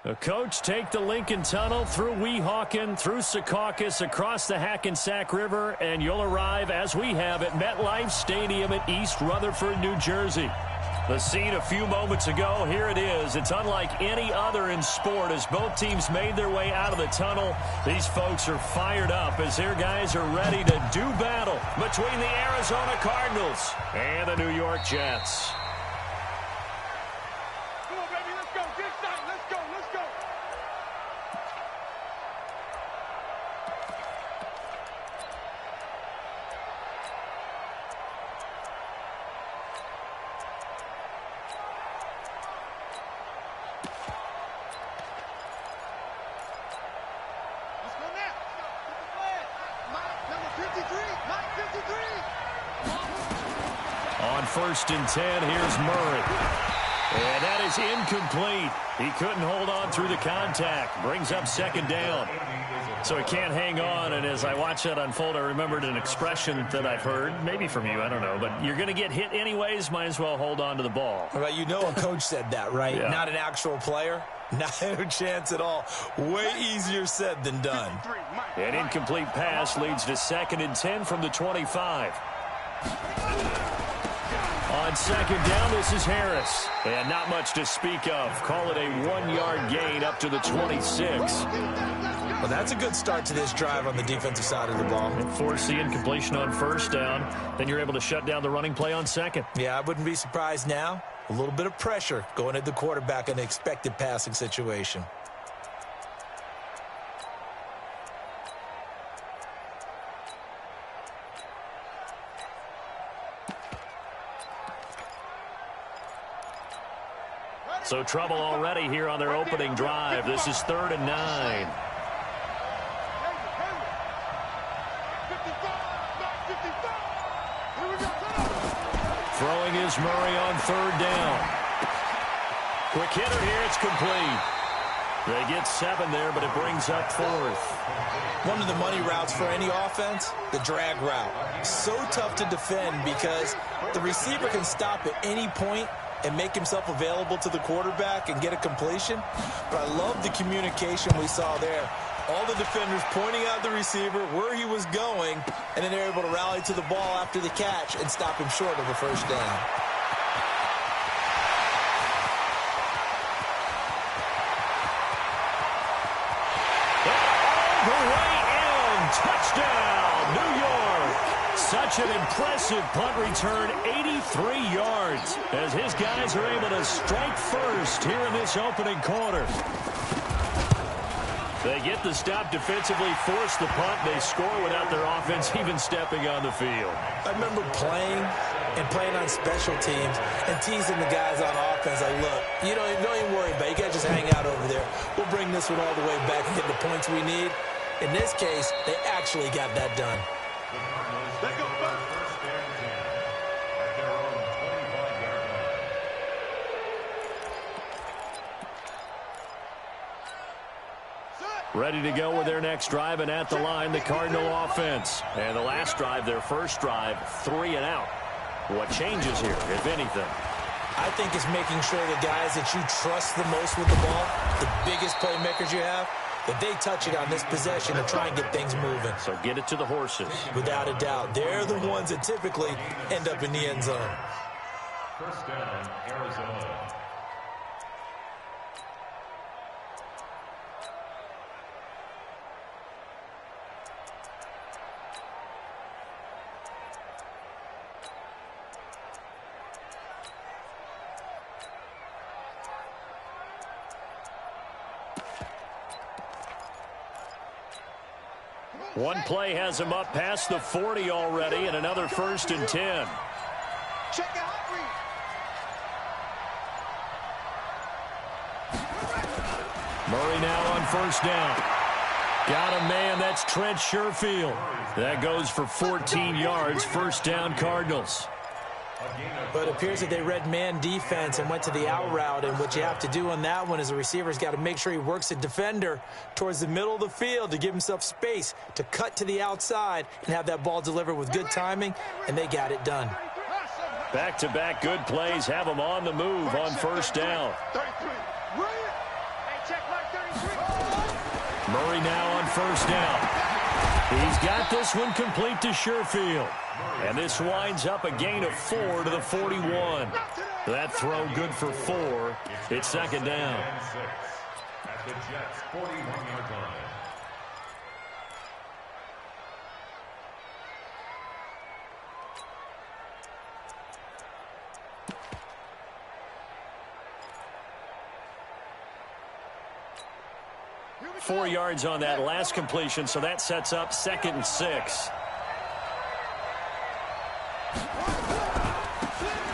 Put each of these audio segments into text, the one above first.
The coach take the Lincoln Tunnel through Weehawken, through Secaucus, across the Hackensack River, and you'll arrive, as we have, at MetLife Stadium at East Rutherford, New Jersey. The scene a few moments ago, here it is. It's unlike any other in sport as both teams made their way out of the tunnel. These folks are fired up as their guys are ready to do battle between the Arizona Cardinals and the New York Jets. On 1st and 10, here's Murray. And that is incomplete. He couldn't hold on through the contact. Brings up 2nd down. So he can't hang on, and as I watch that unfold, I remembered an expression that I've heard, maybe from you, I don't know, but you're going to get hit anyways, might as well hold on to the ball. Well, you know a coach said that, right? Yeah. Not an actual player. Not a chance at all. Way easier said than done. An incomplete pass leads to 2nd and 10 from the 25. On 2nd down, this is Harris. And not much to speak of. Call it a 1-yard gain up to the 26. Well, that's a good start to this drive on the defensive side of the ball. And force the incompletion on 1st down. Then you're able to shut down the running play on 2nd. Yeah, I wouldn't be surprised now. A little bit of pressure going at the quarterback in an expected passing situation. So trouble already here on their opening drive. This is 3rd and 9. Throwing is Murray on 3rd down. Quick hitter here, it's complete. They get 7 there, but it brings up 4th. One of the money routes for any offense, the drag route. So tough to defend because the receiver can stop at any point and make himself available to the quarterback and get a completion. But I love the communication we saw there. All the defenders pointing out the receiver, where he was going, and then they're able to rally to the ball after the catch and stop him short of a 1st down. All the way in. Touchdown, New York. Such an impressive punt return, 83 yards, as his guys are able to strike first here in this opening quarter. They get the stop defensively, force the punt. They score without their offense even stepping on the field. I remember playing on special teams and teasing the guys on offense like, look, you don't even worry about it. You guys just hang out over there. We'll bring this one all the way back and get the points we need. In this case, they actually got that done. Ready to go with their next drive, and at the line, the Cardinal offense. And the last drive, their first drive, 3 and out. What changes here, if anything? I think it's making sure the guys that you trust the most with the ball, the biggest playmakers you have, that they touch it on this possession to try and get things moving. So get it to the horses. Without a doubt. They're the ones that typically end up in the end zone. 1st down, Arizona. One play has him up past the 40 already, and another 1st and 10. Murray now on 1st down. Got a man, that's Trent Sherfield. That goes for 14 yards, 1st down Cardinals. But it appears that they read man defense and went to the out route, and what you have to do on that one is the receiver's got to make sure he works the defender towards the middle of the field to give himself space to cut to the outside and have that ball delivered with good timing, and they got it done. Back-to-back good plays have them on the move on 1st down. Murray now on first down. He's got this one complete to Sherfield. And this winds up a gain of 4 to the 41. That throw good for 4. It's second down. At the Jets' 41-yard line. Four yards on that last completion, so that sets up 2nd and 6.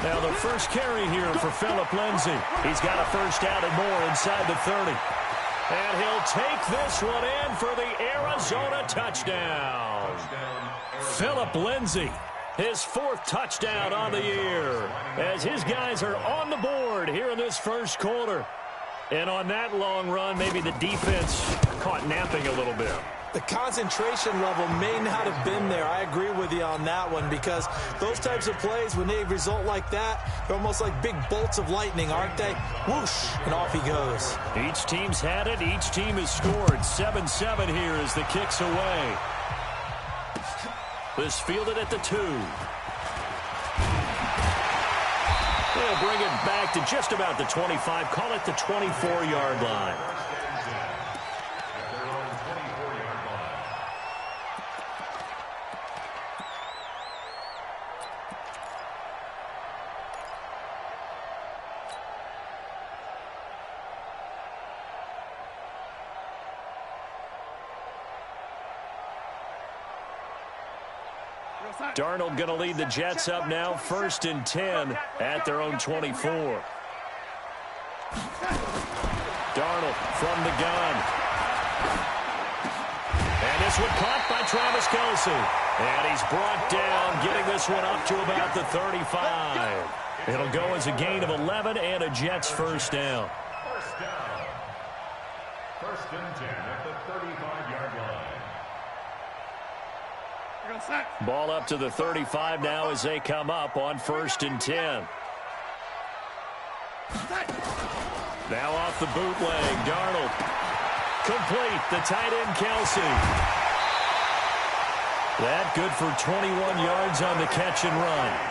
Now the first carry here for Philip Lindsay. He's got a first down and more inside the 30. And he'll take this one in for the Arizona touchdown. Philip Lindsay, his 4th touchdown on the year, as his guys are on the board here in this first quarter. And on that long run, maybe the defense caught napping a little bit. The concentration level may not have been there. I agree with you on that one, because those types of plays, when they result like that, they're almost like big bolts of lightning, aren't they? Whoosh, and off he goes. Each team's had it. Each team has scored. 7-7 here as the kick's away. This fielded at the 2. They'll bring it back to just about the 25. Call it the 24-yard line. Darnold going to lead the Jets up now, 1st and 10 at their own 24. Darnold from the gun. And this one caught by Travis Kelce. And he's brought down, getting this one up to about the 35. It'll go as a gain of 11 and a Jets first down. First down. 1st and 10 at the 35-yard line. Ball up to the 35 now as they come up on 1st and 10. Now off the bootleg, Darnold. Complete, the tight end Kelce. That good for 21 yards on the catch and run.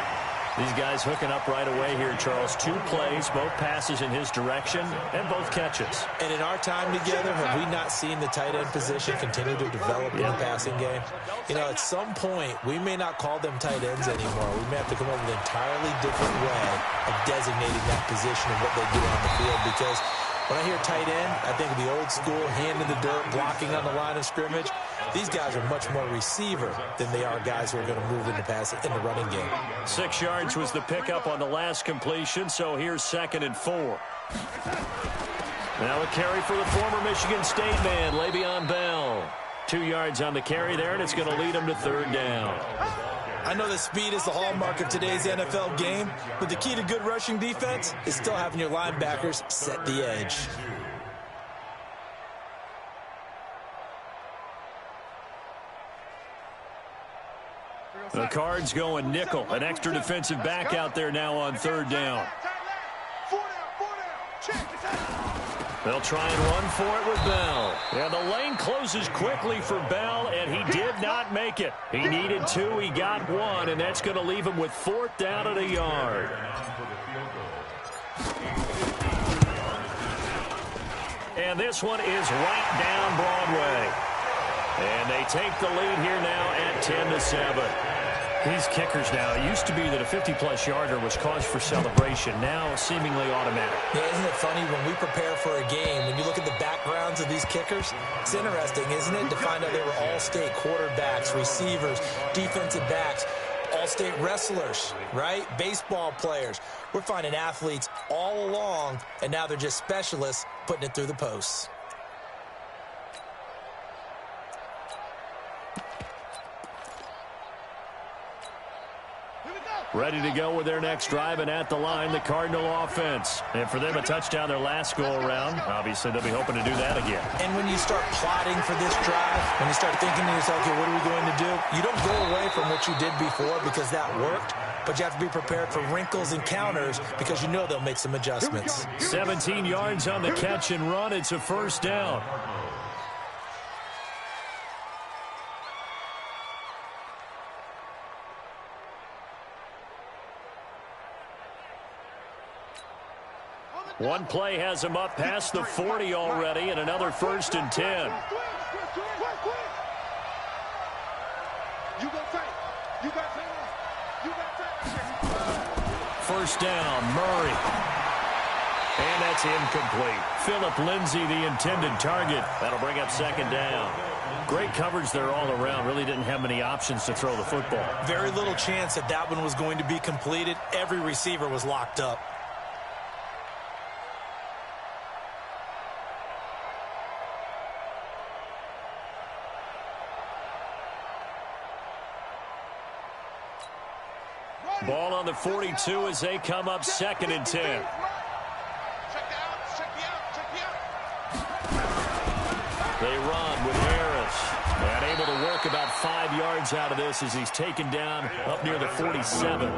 These guys hooking up right away here, Charles. 2 plays, both passes in his direction, and both catches. And in our time together, have we not seen the tight end position continue to develop in the passing game? You know, at some point, we may not call them tight ends anymore. We may have to come up with an entirely different way of designating that position and what they do on the field, because when I hear tight end, I think of the old school, hand in the dirt, blocking on the line of scrimmage. These guys are much more receiver than they are guys who are going to move into pass in the running game. 6 yards was the pickup on the last completion, so here's 2nd and 4. Now a carry for the former Michigan State man, Le'Veon Bell. 2 yards on the carry there, and it's going to lead him to 3rd down. I know that speed is the hallmark of today's NFL game, but the key to good rushing defense is still having your linebackers set the edge. The Cards going nickel. An extra defensive back out there now on 3rd down. They'll try and run for it with Bell. And the lane closes quickly for Bell, and he did not make it. He needed 2. He got 1, and that's going to leave him with 4th down at a yard. And this one is right down Broadway. And they take the lead here now at 10-7. These kickers now, it used to be that a 50-plus yarder was cause for celebration. Now seemingly automatic. Yeah, isn't it funny when we prepare for a game, when you look at the backgrounds of these kickers, it's interesting, isn't it, to find out they were all-state quarterbacks, receivers, defensive backs, all-state wrestlers, right? Baseball players. We're finding athletes all along, and now they're just specialists putting it through the posts. Ready to go with their next drive, and at the line, the Cardinal offense. And for them, a touchdown their last go-around. Obviously, they'll be hoping to do that again. And when you start plotting for this drive, when you start thinking to yourself, okay, what are we going to do? You don't go away from what you did before because that worked. but you have to be prepared for wrinkles and counters because you know they'll make some adjustments. 17 yards on the catch and run. It's a first down. One play has him up past the 40 already, and another 1st and 10. First down, Murray. And that's incomplete. Philip Lindsay, the intended target. That'll bring up 2nd down. Great coverage there all around. Really didn't have many options to throw the football. Very little chance that that one was going to be completed. Every receiver was locked up. Ball on the 42 as they come up 2nd and 10. They run with Harris. And able to work about 5 yards out of this as he's taken down up near the 47.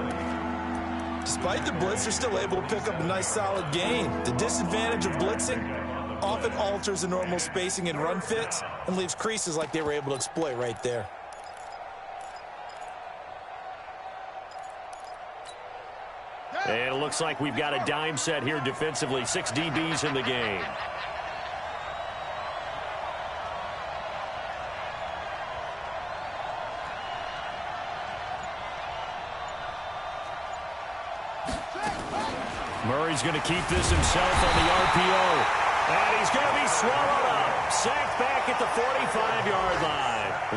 Despite the blitz, they're still able to pick up a nice solid gain. The disadvantage of blitzing often alters the normal spacing and run fits and leaves creases like they were able to exploit right there. And it looks like we've got a dime set here defensively. 6 DBs in the game. Murray's going to keep this himself on the RPO. And he's going to be swallowed up. Sacked back at the 45-yard line.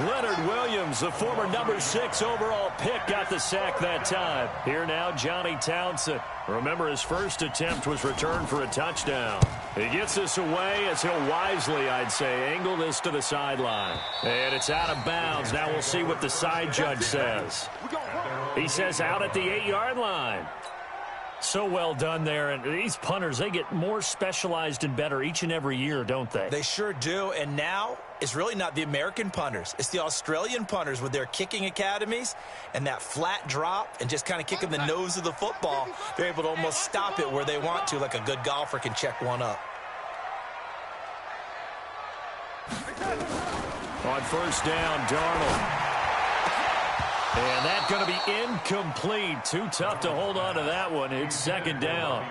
Leonard Williams, the former number 6 overall pick, got the sack that time. Here now, Johnny Townsend. Remember, his first attempt was returned for a touchdown. He gets this away as he'll wisely, I'd say, angle this to the sideline. And it's out of bounds. Now we'll see what the side judge says. He says out at the 8-yard line. So well done there. And these punters, they get more specialized and better each and every year, don't they? They sure do. And now it's really not the American punters. It's the Australian punters with their kicking academies and that flat drop and just kind of kicking the nose of the football. They're able to almost stop it where they want to, like a good golfer can check one up. On first down, Darnold. And that's going to be incomplete. Too tough to hold on to that one. It's 2nd down.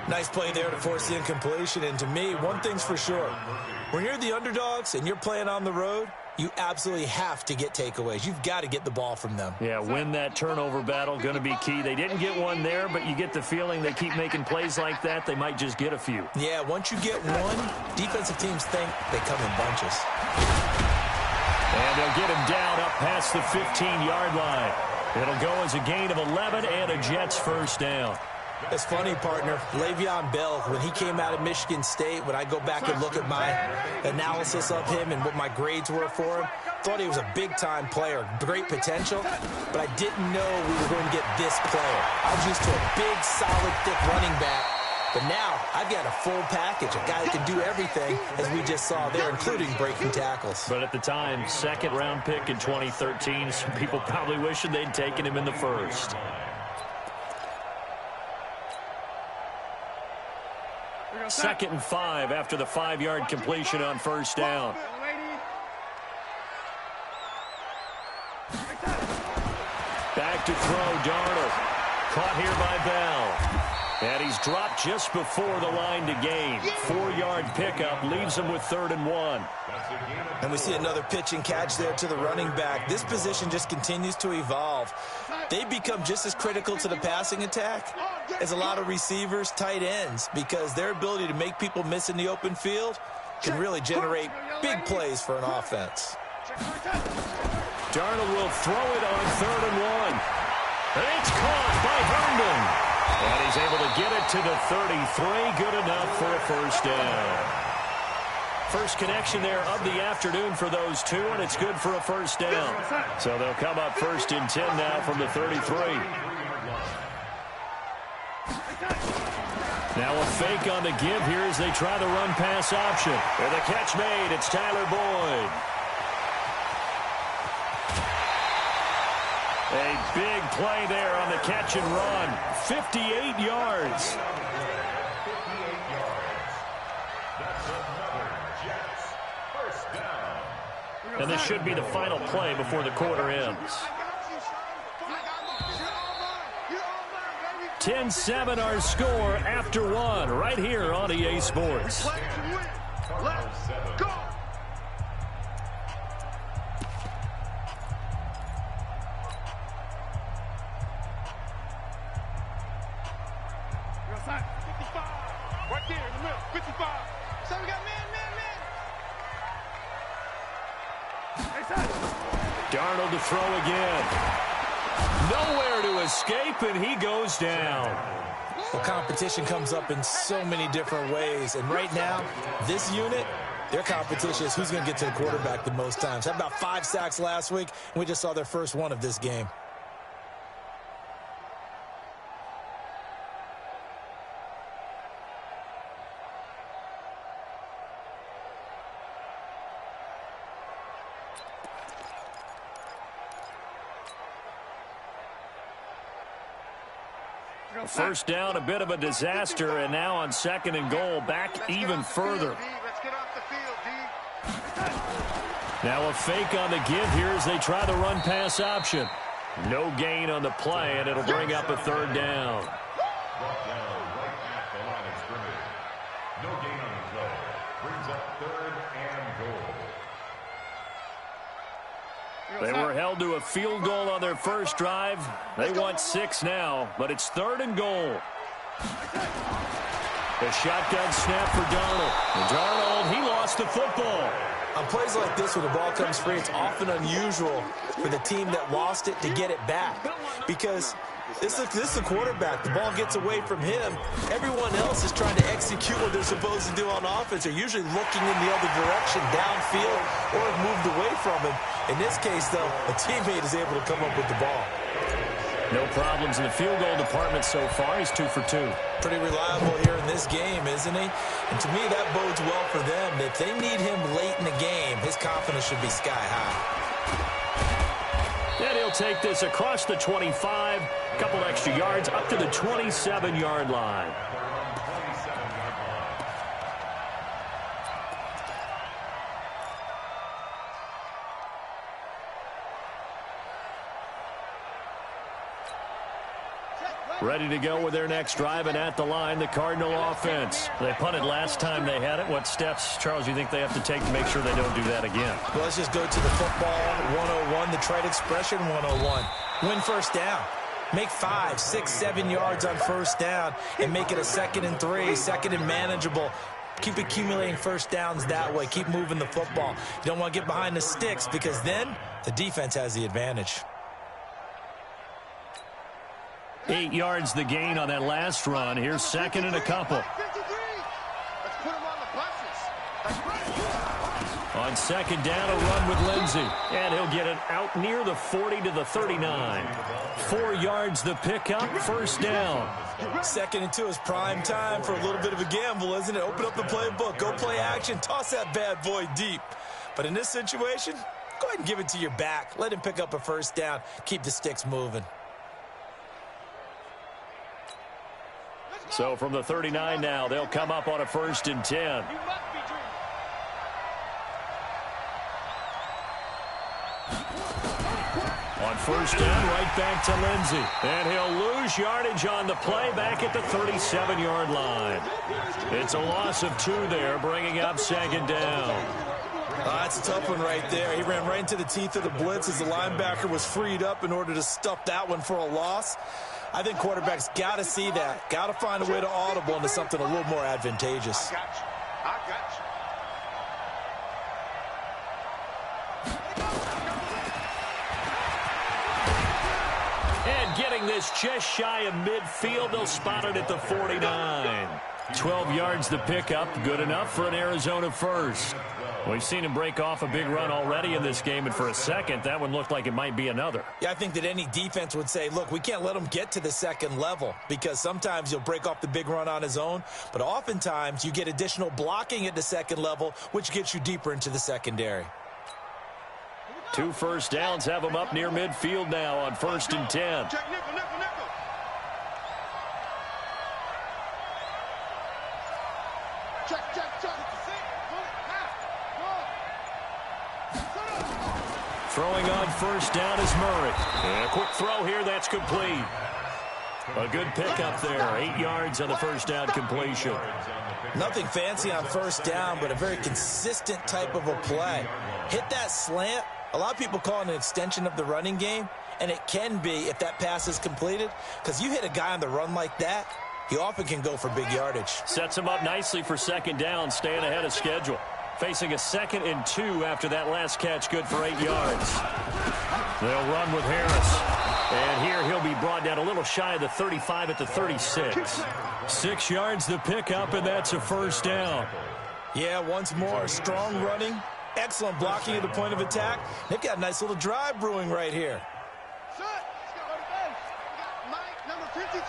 Nice play there to force the incompletion. And to me, one thing's for sure. When you're the underdogs and you're playing on the road, you absolutely have to get takeaways. You've got to get the ball from them. Yeah, win that turnover battle, going to be key. They didn't get one there, but you get the feeling they keep making plays like that, they might just get a few. Yeah, once you get one, defensive teams think they come in bunches. And they'll get him down up past the 15-yard line. It'll go as a gain of 11 and a Jets first down. It's funny, partner. Le'Veon Bell, when he came out of Michigan State, when I go back and look at my analysis of him and what my grades were for him, thought he was a big-time player, great potential, but I didn't know we were going to get this player. I was used to a big, solid, thick running back, but now I've got a full package, a guy that can do everything, as we just saw there, including breaking tackles. But at the time, 2nd-round pick in 2013, some people probably wishing they'd taken him in the first. Second and 5 after the 5-yard completion on first down. Back to throw, Darnold. Caught here by Bell. And he's dropped just before the line to gain. 4-yard pickup leaves him with 3rd and 1. And we see another pitch and catch there to the running back. This position just continues to evolve. They become just as critical to the passing attack as a lot of receivers, tight ends, because their ability to make people miss in the open field can really generate big plays for an offense. Darnold will throw it on 3rd and 1. And it's caught by Herndon. And he's able to get it to the 33. Good enough for a first down. First connection there of the afternoon for those two, and it's good for a first down. So they'll come up 1st and 10 now from the 33. Now a fake on the give here as they try the run-pass option. And the catch made. It's Tyler Boyd. A big play there on the catch and run. 58 yards. And this should be the final play before the quarter ends. 10-7 our score after one right here on EA Sports. Let's go. Right there in the middle, 55. So we got man. Darnold to throw again. Nowhere to escape, and he goes down. Well, competition comes up in so many different ways. And right now, this unit, their competition is who's going to get to the quarterback the most times. Had about 5 sacks last week, and we just saw their first one of this game. First down, a bit of a disaster, and now on 2nd and goal, back even further. Now a fake on the give here as they try the run-pass option. No gain on the play, and it'll bring up a 3rd down. Brought down right at the line of scrimmage. No gain on the play. Brings up 3rd and goal. They were held to a field goal on their first drive. They want 6 now, but it's 3rd and goal. The shotgun snap for Darnold. And Darnold, he lost the football. On plays like this, when the ball comes free, it's often unusual for the team that lost it to get it back. Because this is the quarterback. The ball gets away from him. Everyone else is trying to execute what they're supposed to do on offense. They're usually looking in the other direction, downfield, or have moved away from him. In this case, though, a teammate is able to come up with the ball. No problems in the field goal department so far. He's 2 for 2. Pretty reliable here in this game, isn't he? And to me, that bodes well for them. If they need him late in the game, his confidence should be sky high. And he'll take this across the 25, a couple extra yards up to the 27-yard line. Ready to go with their next drive, and at the line, the Cardinal offense. They punted last time they had it. What steps, Charles, you think they have to take to make sure they don't do that again? Well, let's just go to the football 101, the trade expression 101. Win first down. Make 5, 6, 7 yards on first down and make it a 2nd and 3, 2nd and manageable. Keep accumulating first downs that way. Keep moving the football. You don't want to get behind the sticks because then the defense has the advantage. 8 yards the gain on that last run. Here's 2nd and a couple. On 2nd down, a run with Lindsey. And he'll get it out near the 40 to the 39. 4 yards the pickup, first down. 2nd and 2 is prime time for a little bit of a gamble, isn't it? Open up the playbook, go play action, toss that bad boy deep. But in this situation, go ahead and give it to your back. Let him pick up a first down. Keep the sticks moving. So from the 39 now, they'll come up on a 1st and 10. On first down, right back to Lindsey. And he'll lose yardage on the play back at the 37-yard line. It's a loss of 2 there, bringing up 2nd down. That's a tough one right there. He ran right into the teeth of the blitz as the linebacker was freed up in order to stuff that one for a loss. I think quarterbacks got to see that. Got to find a way to audible into something a little more advantageous. I got you. And getting this just shy of midfield, they'll spot it at the 49. 12 yards the pickup, good enough for an Arizona first. We've seen him break off a big run already in this game, and for a second, that one looked like it might be another. Yeah, I think that any defense would say, look, we can't let him get to the 2nd level because sometimes he'll break off the big run on his own, but oftentimes you get additional blocking at the 2nd level, which gets you deeper into the secondary. 2 first downs have them up near midfield now on 1st and 10. Check nickel, nickel, nickel. Check, check, check. Throwing on 1st down is Murray. And a quick throw here, that's complete. A good pickup there, 8 yards on the 1st down completion. Nothing fancy on 1st down, but a very consistent type of a play. Hit that slant. A lot of people call it an extension of the running game, and it can be if that pass is completed, because you hit a guy on the run like that, he often can go for big yardage. Sets him up nicely for 2nd down, staying ahead of schedule. Facing a 2nd and 2 after that last catch, good for 8 yards. They'll run with Harris. And here he'll be brought down a little shy of the 35 at the 36. 6 yards the pickup, and that's a 1st down. Yeah, once more, strong running, excellent blocking at the point of attack. They've got a nice little drive brewing right here. Mike, number 53.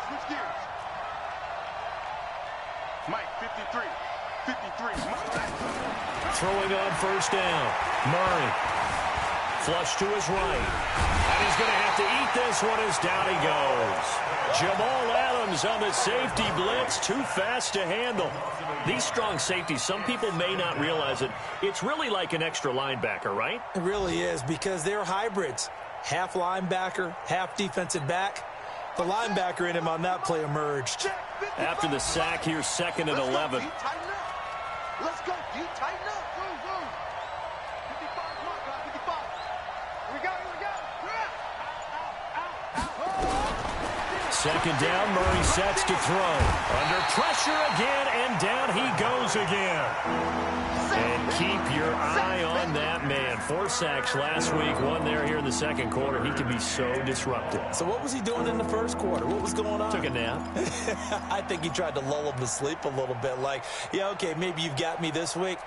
Switch gears. Mike, 53. 53. Throwing on 1st down. Murray. Flush to his right. And he's going to have to eat this one as down he goes. Jamal Adams on the safety blitz. Too fast to handle. These strong safeties, some people may not realize it. It's really like an extra linebacker, right? It really is, because they're hybrids. Half linebacker, half defensive back. The linebacker in him on that play emerged. After the sack, here's 2nd and 11. Let's go, D. Tighten up. Go, go. 55, come on, 55. Here we go, here we go. Out. 2nd down, Murray sets to throw. Under pressure again, and down he goes again. And keep your eye on that man. 4 sacks last week, 1 there here in the 2nd quarter. He can be so disruptive. So what was he doing in the 1st quarter? What was going on? Took a nap. I think he tried to lull him to sleep a little bit. Like, yeah, okay, maybe you've got me this week.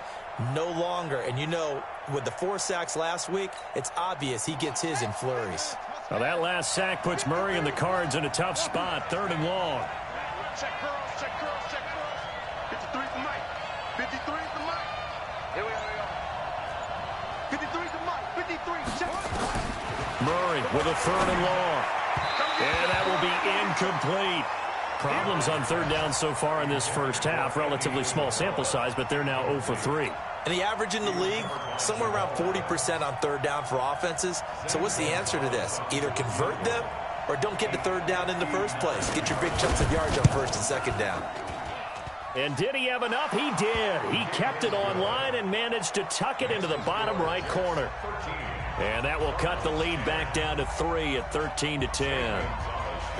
No longer. And you know, with the 4 sacks last week, it's obvious he gets his in flurries. Now that last sack puts Murray and the Cards in a tough spot. 3rd and long. Check curls, check curls, check curls. 53 for Mike. 53 for Mike. Here we go. 53 for Mike. 53, check. Murray with a 3rd and long. And that will be incomplete. Problems on 3rd down so far in this 1st half. Relatively small sample size, but they're now 0 for 3. And the average in the league, somewhere around 40% on 3rd down for offenses. So what's the answer to this? Either convert them or don't get to 3rd down in the first place. Get your big chunks of yards on 1st and 2nd down. And did he have enough? He did. He kept it online and managed to tuck it into the bottom right corner. And that will cut the lead back down to 3 at 13-10.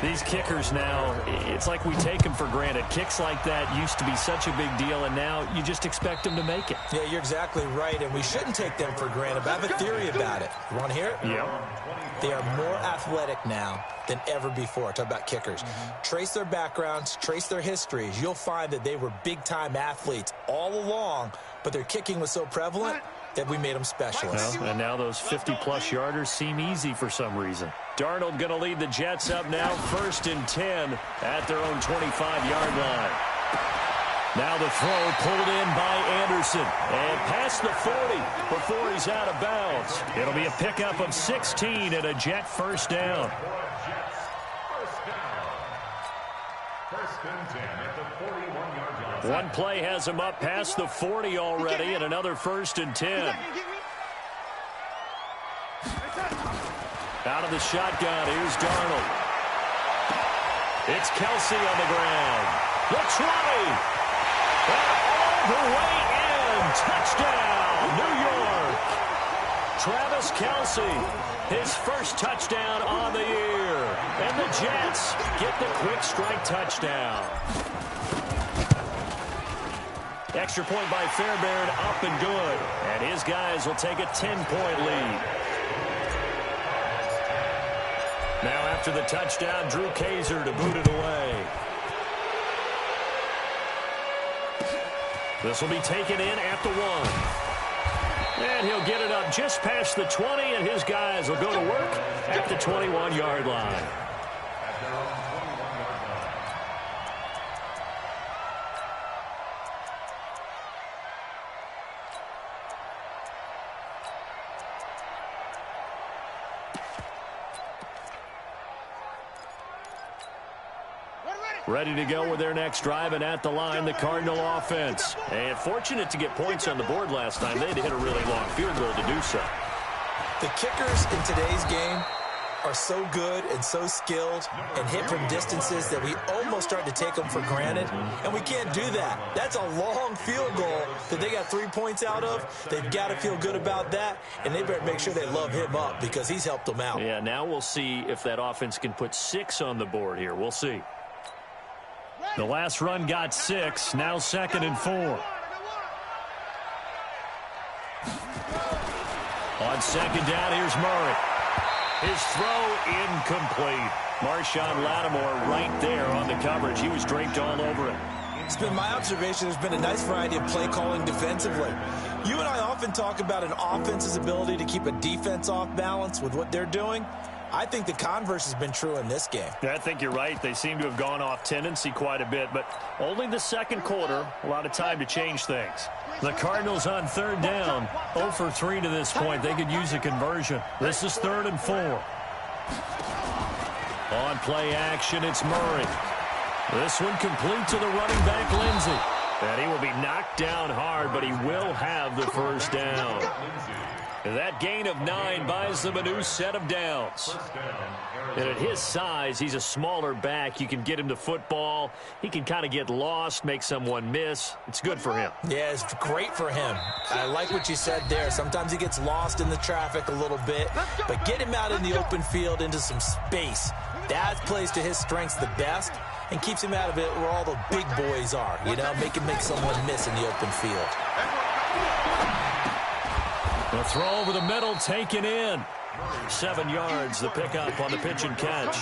These kickers now, it's like we take them for granted. Kicks like that used to be such a big deal, and now you just expect them to make it. Yeah, you're exactly right, and we shouldn't take them for granted. But I have a theory about it. You want to hear it? Yeah. They are more athletic now than ever before. Talk about kickers. Trace their backgrounds, trace their histories. You'll find that they were big-time athletes all along, but their kicking was so prevalent that we made them specialists. Well, and now those 50-plus yarders seem easy for some reason. Darnold going to lead the Jets up now, 1st and 10 at their own 25-yard line. Now the throw pulled in by Anderson and past the 40 before he's out of bounds. It'll be a pickup of 16 and a Jet 1st down. One play has him up past the 40 already, and another 1st and 10. Out of the shotgun, here's Darnold. It's Kelsey on the ground. The try. All the way in. Touchdown, New York. Travis Kelsey, his first touchdown on the year. And the Jets get the quick strike touchdown. Extra point by Fairbairn, up and good. And his guys will take a 10-point lead. Now after the touchdown, Drew Kaiser to boot it away. This will be taken in at the 1. And he'll get it up just past the 20, and his guys will go to work at the 21-yard line. Ready to go with their next drive, and at the line, the Cardinal offense. And fortunate to get points on the board last time. They had to hit a really long field goal to do so. The kickers in today's game are so good and so skilled and hit from distances that we almost start to take them for granted, and we can't do that. That's a long field goal that they got 3 points out of. They've got to feel good about that, and they better make sure they love him up because he's helped them out. Yeah, now we'll see if that offense can put 6 on the board here. We'll see. The last run got 6, now 2nd and 4. On 2nd down, here's Murray. His throw incomplete. Marshawn Lattimore right there on the coverage. He was draped all over it. It's been my observation there's been a nice variety of play calling defensively. You and I often talk about an offense's ability to keep a defense off balance with what they're doing. I think the converse has been true in this game. Yeah, I think you're right. They seem to have gone off tendency quite a bit, but only the second quarter, a lot of time to change things. The Cardinals on 3rd down, 0 for 3 to this point. They could use a conversion. This is 3rd and 4. On play action, it's Murray. This one complete to the running back, Lindsey. And he will be knocked down hard, but he will have the first down. That gain of 9 buys them a new set of downs. And at his size, he's a smaller back. You can get him the football. He can kind of get lost, make someone miss. It's good for him. Yeah, it's great for him. I like what you said there. Sometimes he gets lost in the traffic a little bit, but get him out in the open field into some space. That plays to his strengths the best and keeps him out of it where all the big boys are, you know, make someone miss in the open field. The throw over the middle, taken in. 7 yards, the pickup on the pitch and catch.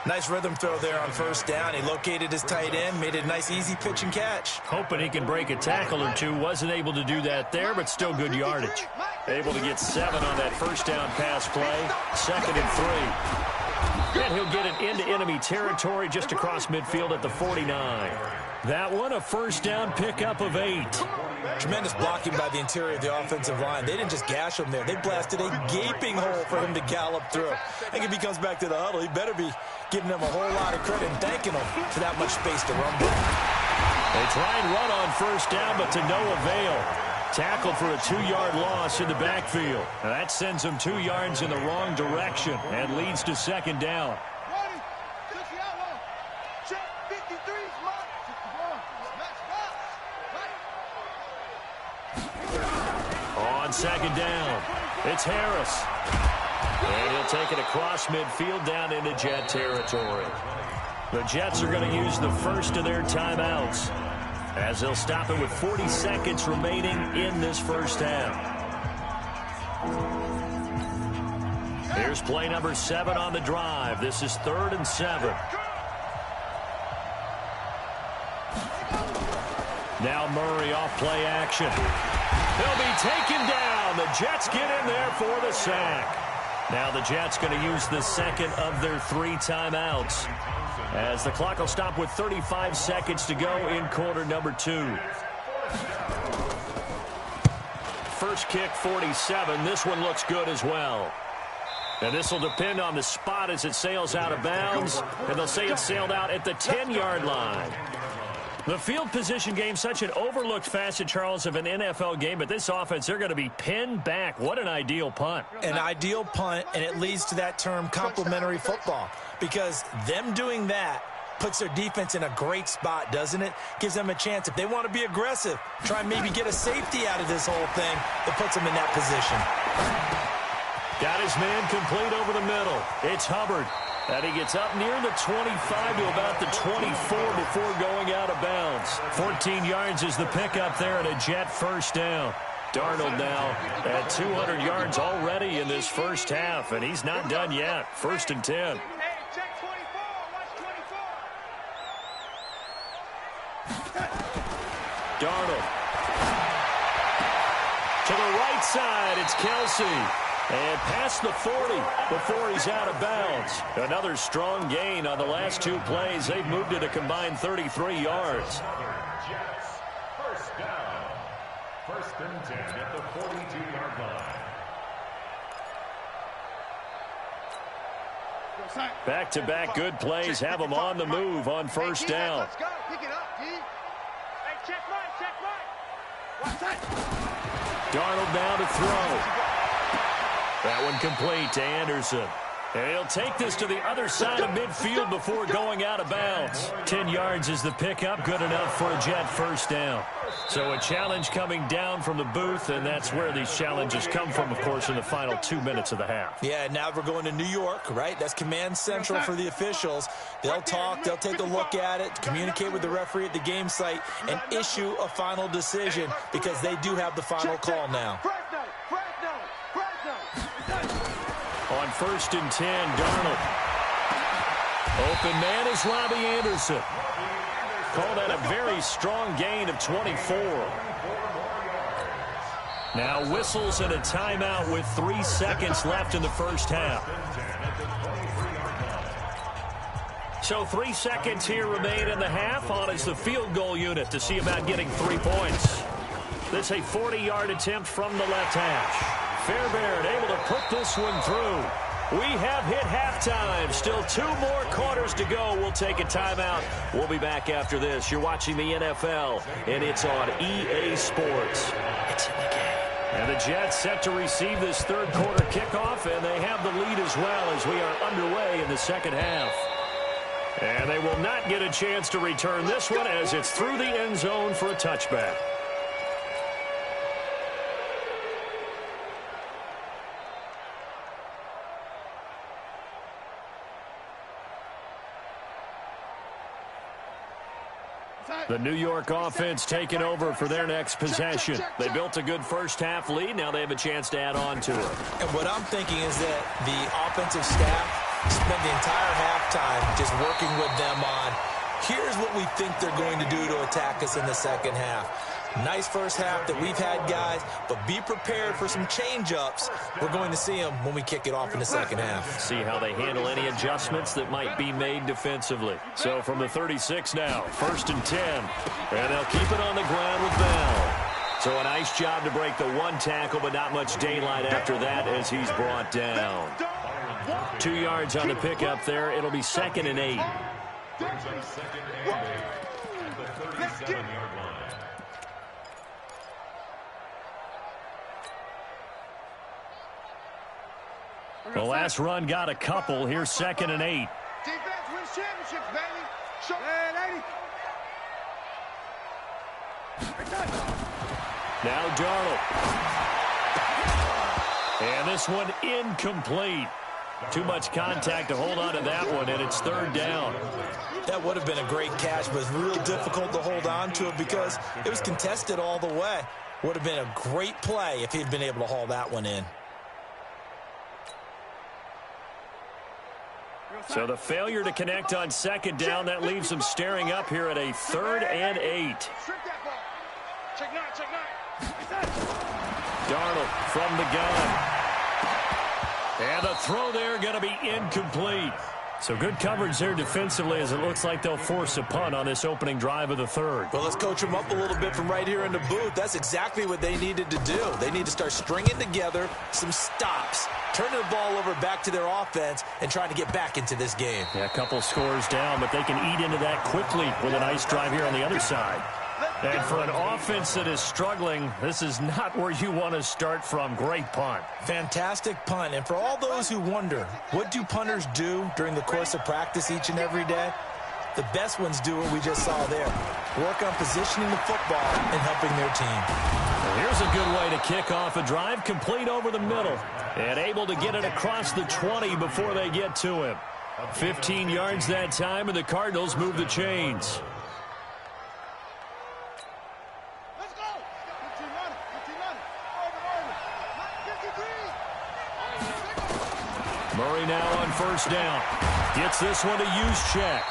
Nice rhythm throw there on 1st down. He located his tight end, made it a nice, easy pitch and catch. Hoping he can break a tackle or two. Wasn't able to do that there, but still good yardage. Able to get 7 on that 1st down pass play. 2nd and 3. And he'll get it into enemy territory just across midfield at the 49. That one, a 1st down pickup of 8. Tremendous blocking by the interior of the offensive line. They didn't just gash him there. They blasted a gaping hole for him to gallop through. I think if he comes back to the huddle, he better be giving them a whole lot of credit and thanking them for that much space to run by. They try and run on 1st down, but to no avail. Tackled for a 2-yard loss in the backfield. Now that sends them 2 yards in the wrong direction and leads to 2nd down. On 2nd down, it's Harris. And he'll take it across midfield down into Jet territory. The Jets are going to use the first of their timeouts as they'll stop it with 40 seconds remaining in this first half. Here's play number 7 on the drive. This is 3rd and 7. Now Murray off play action. He'll be taken down. The Jets get in there for the sack. Now the Jets going to use the second of their 3 timeouts as the clock will stop with 35 seconds to go in quarter number 2. First kick, 47. This one looks good as well. And this will depend on the spot as it sails out of bounds. And they'll say it sailed out at the 10-yard line. The field position game, such an overlooked facet, Charles, of an NFL game. But this offense, they're going to be pinned back. What an ideal punt. An ideal punt, and it leads to that term complementary football. Because them doing that puts their defense in a great spot, doesn't it? Gives them a chance. If they want to be aggressive, try and maybe get a safety out of this whole thing, it puts them in that position. Got his man complete over the middle. It's Hubbard. And he gets up near the 25 to about the 24 before going out of bounds. 14 yards is the pickup there and a Jet first down. Darnold now at 200 yards already in this first half, and he's not done yet. 1st and 10. Darnold. To the right side, it's Kelsey. And past the 40 before he's out of bounds. Another strong gain on the last 2 plays. They've moved it a combined 33 yards. Jets, first down. 1st and 10 at the 42-yard line. Back-to-back good plays have them on the move on first down. Let's go. Pick it up, D. Hey, check right. What's that? Darnold now to throw. That one complete to Anderson. And he'll take this to the other side of midfield before going out of bounds. 10 yards is the pickup, good enough for a Jet first down. So a challenge coming down from the booth, and that's where these challenges come from, of course, in the final 2 minutes of the half. Yeah, now we're going to New York, right? That's command central for the officials. They'll talk, they'll take a look at it, communicate with the referee at the game site, and issue a final decision because they do have the final call now. On 1st and 10, Darnold. Open man is Robbie Anderson. Call that a very strong gain of 24. Now whistles and a timeout with 3 seconds left in the first half. So 3 seconds here remain in the half. On is the field goal unit to see about getting 3 points. This a 40-yard attempt from the left hash. Fairbairn able to put this one through. We have hit halftime. Still 2 more quarters to go. We'll take a timeout. We'll be back after this. You're watching the NFL, and it's on EA Sports. It's in the game. And the Jets set to receive this third quarter kickoff, and they have the lead as well as we are underway in the second half. And they will not get a chance to return this one as it's through the end zone for a touchback. The New York offense taking over for their next possession. They built a good first half lead. Now they have a chance to add on to it. And what I'm thinking is that the offensive staff spent the entire halftime just working with them on, here's what we think they're going to do to attack us in the second half. Nice first half that we've had, guys, but be prepared for some change-ups. We're going to see them when we kick it off in the second half. See how they handle any adjustments that might be made defensively. So from the 36 now, 1st and 10. And they'll keep it on the ground with Bell. So a nice job to break the 1 tackle, but not much daylight after that as he's brought down. 2 yards on the pickup there. It'll be 2nd and 8. Brings up 2nd and 8 at the 37-yard line. The last run got a couple. Here's 2nd and 8. Defense wins championships, baby. Show. Hey, Now Darnold. And this one incomplete. Too much contact to hold on to that one, and it's 3rd down. That would have been a great catch, but it's real difficult to hold on to it because it was contested all the way. Would have been a great play if he'd been able to haul that one in. So the failure to connect on 2nd down, that leaves them staring up here at a 3rd and 8. Strip that ball. Check 9, check 9. Darnold from the gun. And the throw there going to be incomplete. So good coverage there defensively as it looks like they'll force a punt on this opening drive of the 3rd. Well, let's coach them up a little bit from right here in the booth. That's exactly what they needed to do. They need to start stringing together some stops, turning the ball over back to their offense, and trying to get back into this game. Yeah, a couple scores down, but they can eat into that quickly with a nice drive here on the other side. And for an offense that is struggling, this is not where you want to start from. Great punt. Fantastic punt. And for all those who wonder, what do punters do during the course of practice each and every day? The best ones do what we just saw there. Work on positioning the football and helping their team. Well, here's a good way to kick off a drive, complete over the middle. And able to get it across the 20 before they get to him. 15 yards that time, and the Cardinals move the chains. Murray now on 1st down. Gets this one to Juszczyk.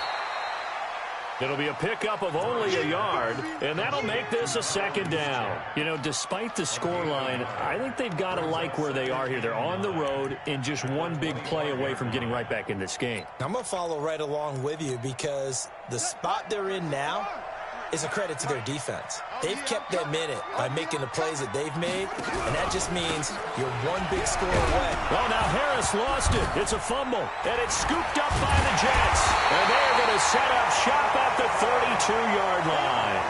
It'll be a pickup of only a yard, and that'll make this a 2nd down. You know, despite the scoreline, I think they've got to like where they are here. They're on the road and just one big play away from getting right back in this game. I'm going to follow right along with you because the spot they're in now is a credit to their defense. They've kept them in it by making the plays that they've made, and that just means you're one big score away. Well, now Harris lost it. It's a fumble, and it's scooped up by the Jets. And they're going to set up shop at the 32-yard line.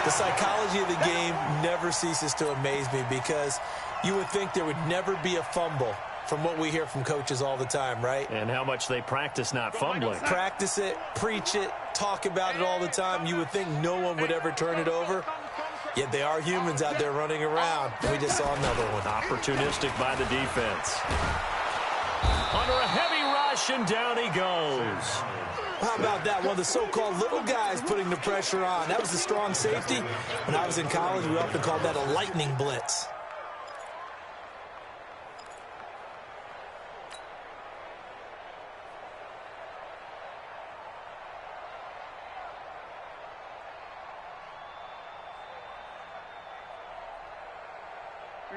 The psychology of the game never ceases to amaze me because you would think there would never be a fumble from what we hear from coaches all the time, right? And how much they practice not fumbling. Practice it, preach it, talk about it all the time. You would think no one would ever turn it over. Yet they are humans out there running around. And we just saw another one. Opportunistic by the defense. Under a heavy rush, and down he goes. How about that? One of the so-called little guys putting the pressure on. That was the strong safety. When I was in college, we often called that a lightning blitz.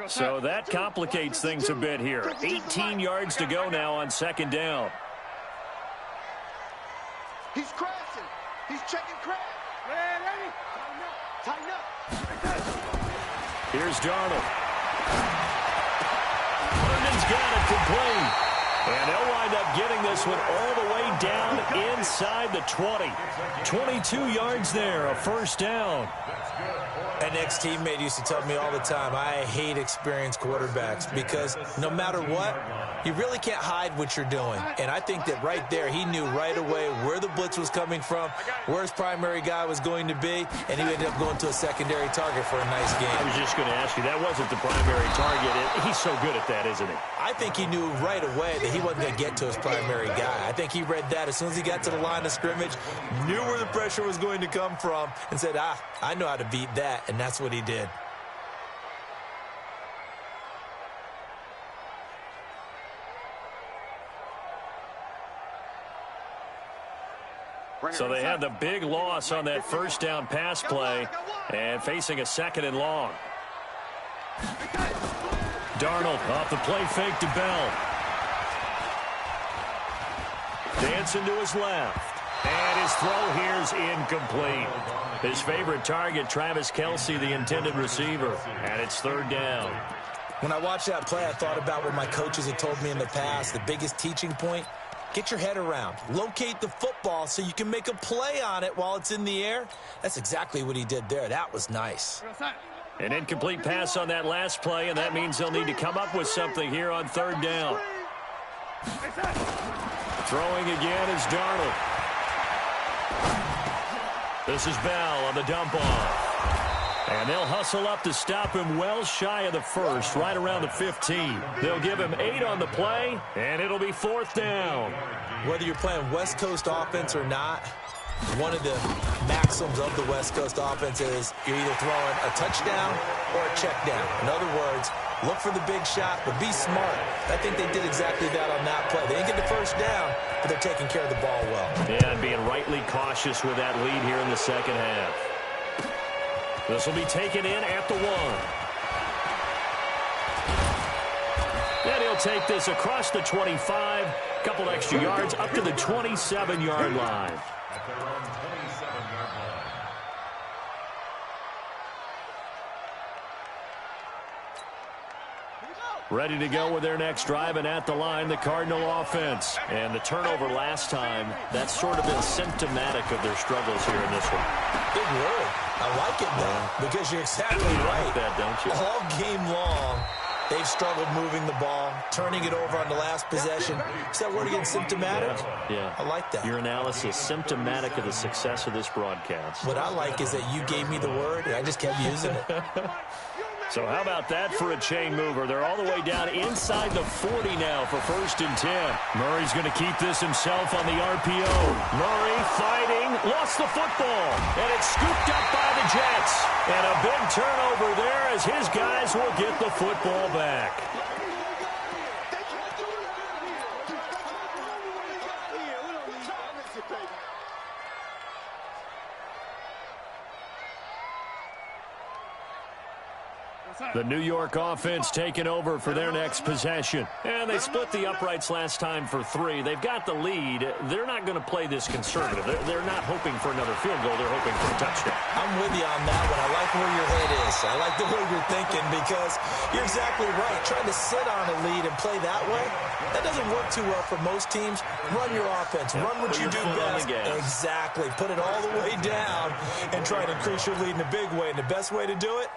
So that complicates things a bit here. 18 yards to go now on second down. He's crashing. He's checking crash. Ready? Tighten up. Here's Darnold. Herndon's got it complete. And they'll wind up getting this one all the way down inside the 20. 22 yards there, a first down. An ex-teammate used to tell me all the time, I hate experienced quarterbacks because no matter what, you really can't hide what you're doing. And I think that right there, he knew right away where the blitz was coming from, where his primary guy was going to be, and he ended up going to a secondary target for a nice game. I was just going to ask you, that wasn't the primary target. He's so good at that, isn't he? I think he knew right away that he wasn't going to get to his primary guy. I think he read that as soon as he got to the line of scrimmage, knew where the pressure was going to come from, and said, I know how to beat that, and that's what he did. So they had the big loss on that first down pass play and facing a second and long. Darnold off the play fake to Bell. Dancing to his left. And his throw here's incomplete. His favorite target, Travis Kelce, the intended receiver. And it's third down. When I watched that play, I thought about what my coaches had told me in the past. The biggest teaching point, get your head around. Locate the football so you can make a play on it while it's in the air. That's exactly what he did there. That was nice. An incomplete pass on that last play, and that means they'll need to come up with something here on third down. Throwing again is Darnold. This is Bell on the dump off. And they'll hustle up to stop him well shy of the first, right around the 15. They'll give him 8 on the play, and it'll be fourth down. Whether you're playing West Coast offense or not, one of the maxims of the West Coast offense is you're either throwing a touchdown or a check down. In other words, look for the big shot, but be smart. I think they did exactly that on that play. They didn't get the first down, but they're taking care of the ball well. Yeah, and being rightly cautious with that lead here in the second half. This will be taken in at the 1. And he'll take this across the 25, couple extra yards up to the 27-yard line. At their own 27-yard line. Ready to go with their next drive, and at the line, the Cardinal offense. And the turnover last time, that's sort of been symptomatic of their struggles here in this one. Big word. I like it, though, because you're exactly right. Like that, don't you? All game long, they've struggled moving the ball, turning it over on the last possession. Is that word again, symptomatic? Yeah. I like that. Your analysis, symptomatic of the success of this broadcast. What I like is that you gave me the word, and I just kept using it. So how about that for a chain mover? They're all the way down inside the 40 now for first and 10. Murray's going to keep this himself on the RPO. Murray fighting, lost the football, and it's scooped up by the Jets. And a big turnover there as his guys will get the football back. The New York offense taking over for their next possession. And they split the uprights last time for 3. They've got the lead. They're not going to play this conservative. They're not hoping for another field goal. They're hoping for a touchdown. I'm with you on that one. I like where your head is. I like the way you're thinking because you're exactly right. Trying to sit on a lead and play that way, that doesn't work too well for most teams. Run your offense. Run what you do best. Exactly. Put it all the way down and try to increase your lead in a big way. And the best way to do it,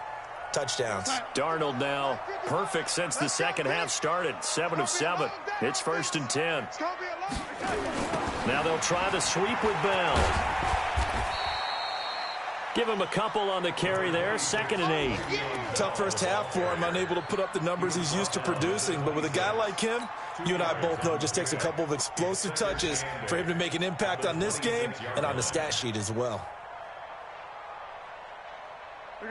touchdowns. Darnold now perfect since the second half started. 7 of 7. It's 1st and 10. Now they'll try the sweep with Bell. Give him a couple on the carry there. 2nd and 8. Tough first half for him. Unable to put up the numbers he's used to producing. But with a guy like him, you and I both know it just takes a couple of explosive touches for him to make an impact on this game and on the stat sheet as well.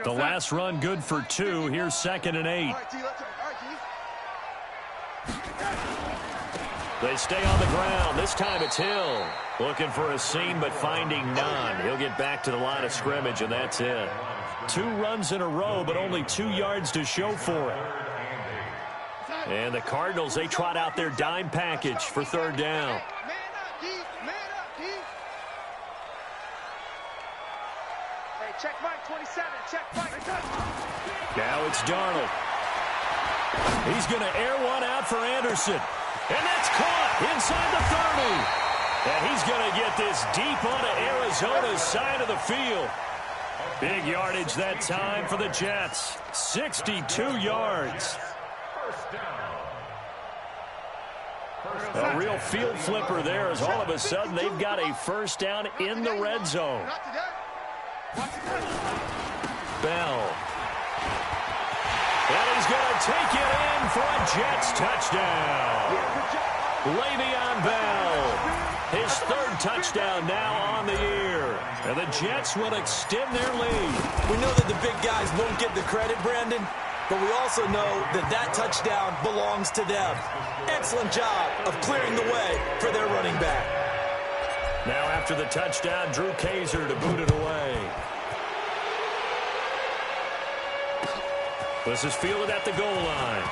The last run good for 2. Here's 2nd and 8. They stay on the ground. This time it's Hill. Looking for a seam but finding none. He'll get back to the line of scrimmage, and that's it. 2 runs in a row, but only 2 yards to show for it. And the Cardinals, they trot out their dime package for 3rd down. Check Mike 27. Check Mike. Now it's Darnold. He's going to air one out for Anderson. And that's caught inside the 30. And he's going to get this deep onto Arizona's side of the field. Big yardage that time for the Jets. 62 yards. A real field flipper there as all of a sudden they've got a 1st down in the red zone. Bell. And he's going to take it in for a Jets touchdown. Le'Veon Bell. His 3rd touchdown now on the year. And the Jets will extend their lead. We know that the big guys won't get the credit, Brandon, but we also know that that touchdown belongs to them. Excellent job of clearing the way for their running back. Now after the touchdown, Drew Kaiser to boot it away. This is fielded at the goal line.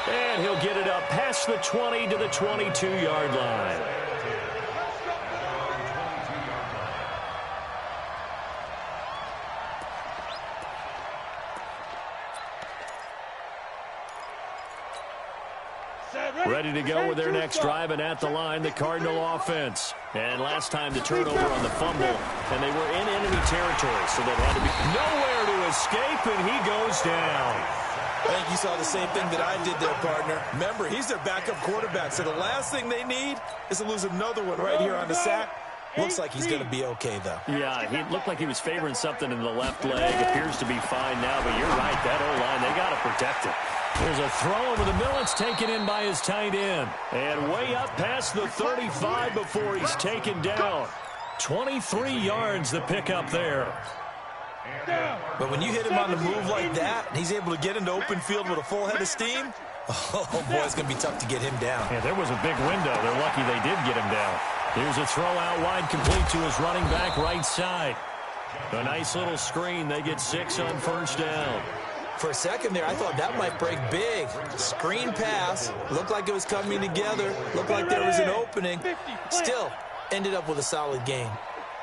And he'll get it up past the 20 to the 22-yard line. Ready to go with their next drive, and at the line, the Cardinal offense. And last time the turnover on the fumble, and they were in enemy territory, so that had to be nowhere to escape, and he goes down. I think you saw the same thing that I did there, partner. Remember, he's their backup quarterback, so the last thing they need is to lose another one right here on the sack. Looks like he's going to be okay, though. Yeah, he looked like he was favoring something in the left leg. Appears to be fine now, but you're right, that O-line, they got to protect it. There's a throw over the middle. It's taken in by his tight end. And way up past the 35 before he's taken down. 23 yards the pickup there. But when you hit him on the move like that, and he's able to get into open field with a full head of steam, oh, boy, it's going to be tough to get him down. Yeah, there was a big window. They're lucky they did get him down. Here's a throw out wide, complete to his running back right side. A nice little screen. They get 6 on 1st down. For a second there, I thought that might break big. Screen pass. Looked like it was coming together. Looked like there was an opening. Still, ended up with a solid gain.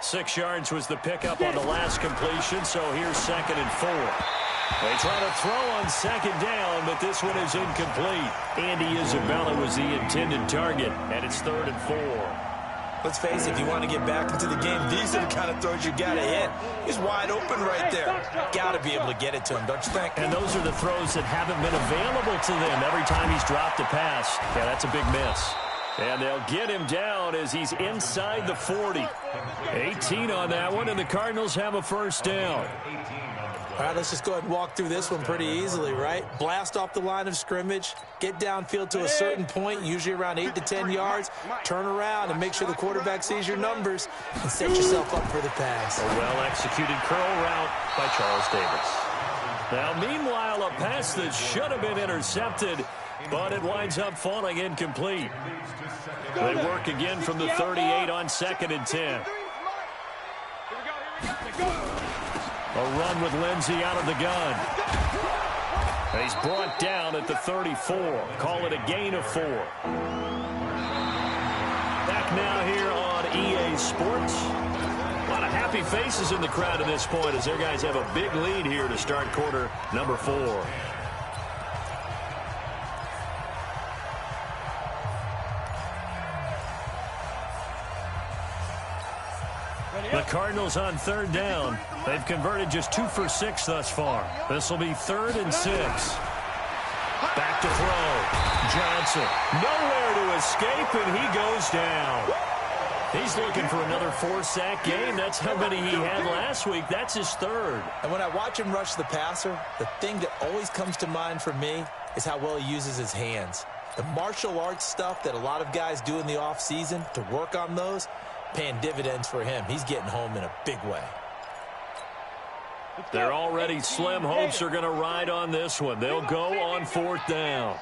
6 yards was the pickup on the last completion, so here's 2nd and 4. They try to throw on 2nd down, but this one is incomplete. Andy Isabella was the intended target, and it's 3rd and 4. Let's face it, if you want to get back into the game, these are the kind of throws you got to hit. He's wide open right there. Got to be able to get it to him, don't you think? And those are the throws that haven't been available to them every time he's dropped a pass. Yeah, that's a big miss. And they'll get him down as he's inside the 40. 18 on that one, and the Cardinals have a 1st down. All right, let's just go ahead and walk through this one pretty easily, right? Blast off the line of scrimmage, get downfield to a certain point, usually around 8 to 10 yards, turn around and make sure the quarterback sees your numbers and set yourself up for the pass. A well-executed curl route by Charles Davis. Now, meanwhile, a pass that should have been intercepted, but it winds up falling incomplete. They work again from the 38 on 2nd and 10. A run with Lindsey out of the gun. And he's brought down at the 34. Call it a gain of 4. Back now here on EA Sports. A lot of happy faces in the crowd at this point as their guys have a big lead here to start quarter number 4. The Cardinals on 3rd down. They've converted just 2 for 6 thus far. This will be 3rd and 6. Back to throw. Johnson. Nowhere to escape, and he goes down. He's looking for another 4-sack game. That's how many he had last week. That's his 3rd. And when I watch him rush the passer, the thing that always comes to mind for me is how well he uses his hands. The martial arts stuff that a lot of guys do in the offseason to work on those, paying dividends for him. He's getting home in a big way. They're already slim hopes are going to ride on this one. They'll go on 4th down.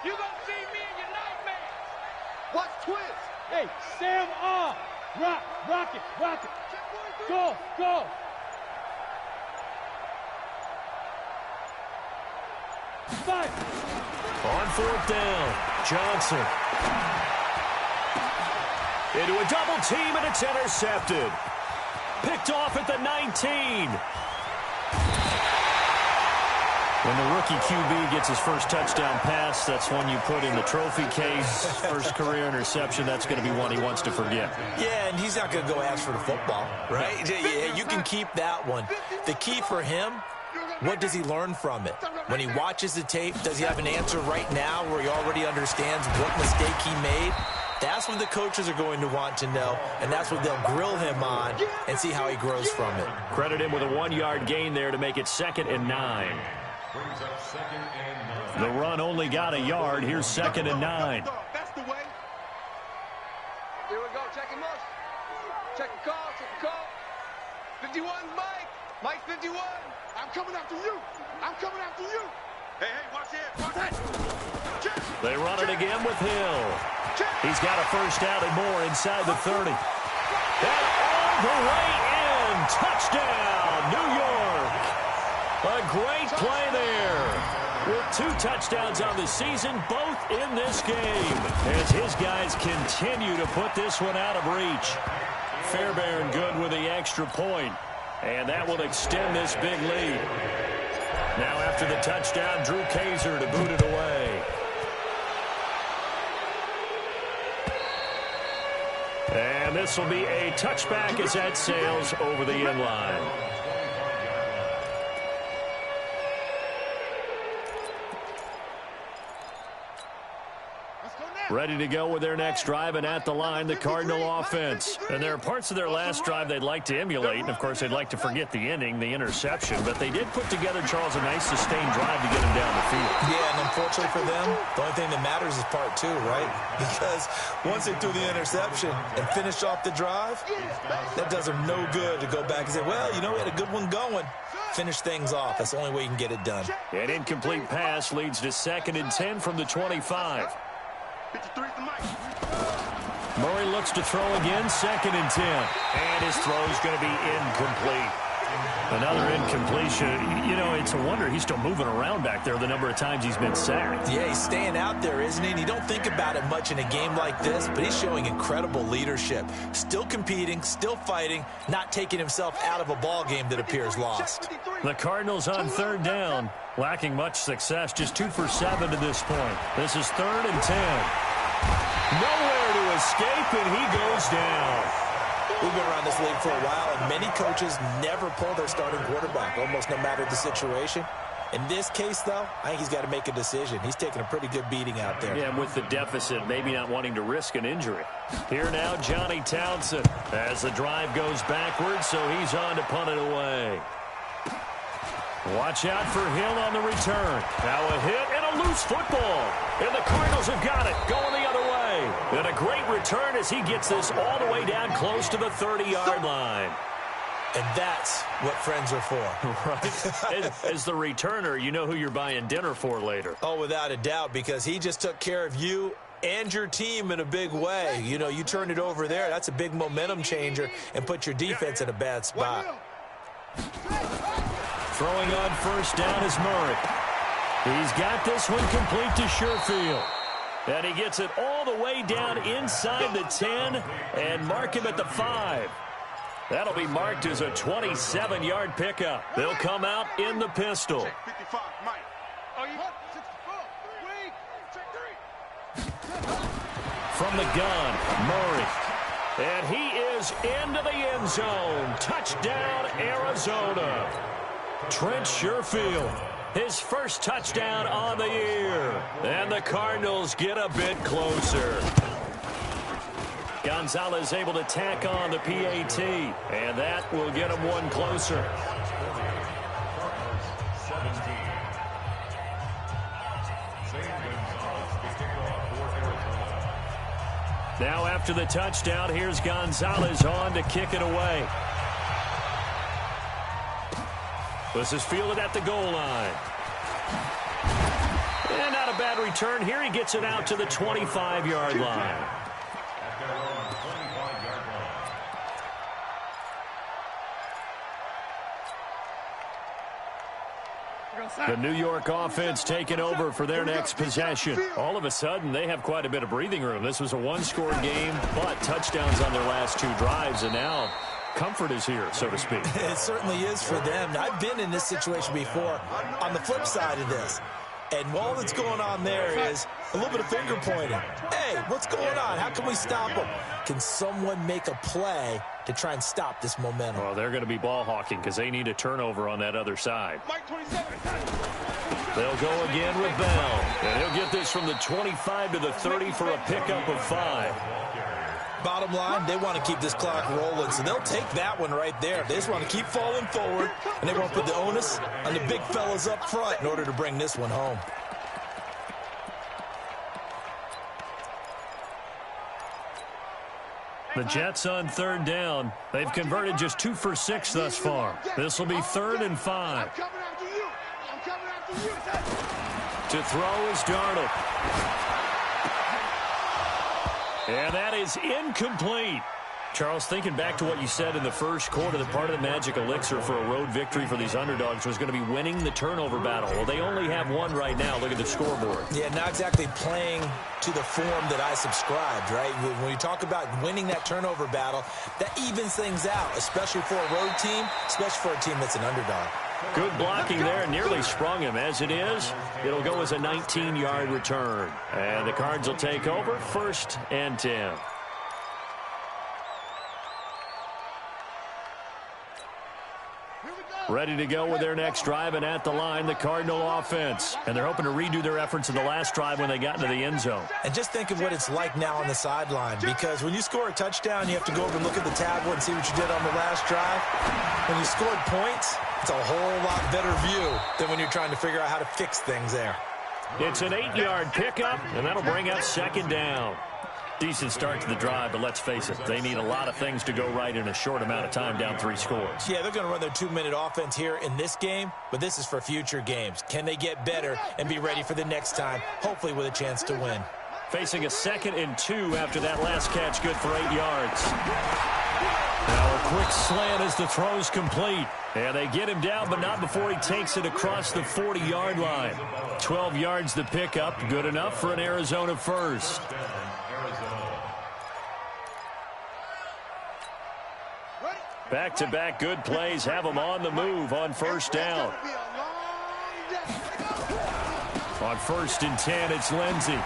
You're going to see me in your nightmares. Watch twist. Hey, Sam off. Rock it. Go. Five. On 4th down, Johnson. Into a double team, and it's intercepted. Picked off at the 19. When the rookie QB gets his first touchdown pass, that's one you put in the trophy case. First career interception, that's going to be one he wants to forget. Yeah, and he's not going to go ask for the football, right? Yeah, you can keep that one. The key for him, what does he learn from it? When he watches the tape, does he have an answer right now where he already understands what mistake he made? That's what the coaches are going to want to know, and that's what they'll grill him on and see how he grows from it. Credit him with a 1-yard gain there to make it 2nd and 9. The run only got a yard. Here's 2nd and 9. That's the way. Here we go. Check him out. Check the call. 51, Mike. Mike 51. I'm coming after you. Hey, watch it. They run it again with Hill. He's got a first down and more inside the 30. And all the way in. Touchdown, New York. A great play there. With 2 touchdowns on the season, both in this game. As his guys continue to put this one out of reach. Fairbairn good with the extra point. And that will extend this big lead. Now after the touchdown, Drew Kaiser to boot it away. And this will be a touchback as that sails over the end line. Ready to go with their next drive, and at the line, the Cardinal offense. And there are parts of their last drive they'd like to emulate, and of course they'd like to forget the ending, the interception, but they did put together, Charles, a nice sustained drive to get them down the field. Yeah, and unfortunately for them, the only thing that matters is part 2, right? Because once they threw the interception and finished off the drive, that does them no good to go back and say, well, you know, we had a good one going. Finish things off. That's the only way you can get it done. An incomplete pass leads to 2nd and 10 from the 25. 53 to Mike. Murray looks to throw again, 2nd and 10. And his throw is going to be incomplete. Another incompletion. You know, it's a wonder he's still moving around back there the number of times he's been sacked. Yeah, he's staying out there, isn't he? And you don't think about it much in a game like this, but he's showing incredible leadership. Still competing, still fighting, not taking himself out of a ball game that appears lost. The Cardinals on 3rd down, lacking much success, just 2 for 7 to this point. This is 3rd and 10. Nowhere to escape, and he goes down. We've been around this league for a while, and many coaches never pull their starting quarterback, almost no matter the situation. In this case, though, I think he's got to make a decision. He's taking a pretty good beating out there. Yeah, with the deficit, maybe not wanting to risk an injury. Here now, Johnny Townsend, as the drive goes backwards, so he's on to punt it away. Watch out for Hill on the return. Now a hit and a loose football. And the Cardinals have got it, going the other way. And a great return as he gets this all the way down close to the 30-yard line. And that's what friends are for. Right. As the returner, you know who you're buying dinner for later. Oh, without a doubt, because he just took care of you and your team in a big way. You know, you turned it over there. That's a big momentum changer and put your defense in a bad spot. Throwing on first down is Murray. He's got this one complete to Sherfield. And he gets it all the way down inside the 10 and mark him at the 5. That'll be marked as a 27-yard pickup. They'll come out in the pistol. From the gun, Murray. And he is into the end zone. Touchdown, Arizona. Trent Sherfield, his first touchdown on the year. And the Cardinals get a bit closer. Gonzalez able to tack on the PAT, and that will get him one closer. Now after the touchdown, here's Gonzalez on to kick it away. This is fielded at the goal line. And not a bad return here. He gets it out to the 25-yard line. The New York offense taking over for their next possession. All of a sudden, they have quite a bit of breathing room. This was a one-score game, but touchdowns on their last two drives, and now comfort is here, so to speak. It certainly is for them. Now, I've been in this situation before on the flip side of this. And all that's going on there is a little bit of finger pointing. Hey, what's going on? How can we stop them? Can someone make a play to try and stop this momentum? Well, they're going to be ball hawking because they need a turnover on that other side. They'll go again with Bell. And he'll get this from the 25 to the 30 for a pickup of 5. Bottom line, they want to keep this clock rolling, so they'll take that one right there. They just want to keep falling forward, and they won't put the onus on the big fellas up front in order to bring this one home. The Jets on third down. They've converted just 2 for 6 thus far. This will be 3rd and 5. To throw is Darnold. And that is incomplete. Charles, thinking back to what you said in the first quarter, that part of the magic elixir for a road victory for these underdogs was going to be winning the turnover battle. Well, they only have one right now. Look at the scoreboard. Yeah, not exactly playing to the form that I subscribed, right? When you talk about winning that turnover battle, that evens things out, especially for a road team, especially for a team that's an underdog. Good blocking there, nearly sprung him. As it is, it'll go as a 19-yard return. And the Cards will take over, 1st and 10. Ready to go with their next drive, and at the line, the Cardinal offense. And they're hoping to redo their efforts in the last drive when they got into the end zone. And just think of what it's like now on the sideline, because when you score a touchdown, you have to go over and look at the tablet and see what you did on the last drive. When you scored points, it's a whole lot better view than when you're trying to figure out how to fix things there. It's an 8-yard pickup, and that'll bring up 2nd down. Decent start to the drive, but let's face it, they need a lot of things to go right in a short amount of time, down 3 scores. Yeah, they're going to run their 2-minute offense here in this game, but this is for future games. Can they get better and be ready for the next time, hopefully with a chance to win? Facing a 2nd and 2 after that last catch, good for 8 yards. Now a quick slant as the throw's complete. And they get him down, but not before he takes it across the 40-yard line. 12 yards to pick up, good enough for an Arizona first. Back-to-back good plays have them on the move on 1st down. On 1st and 10, it's Lindsey.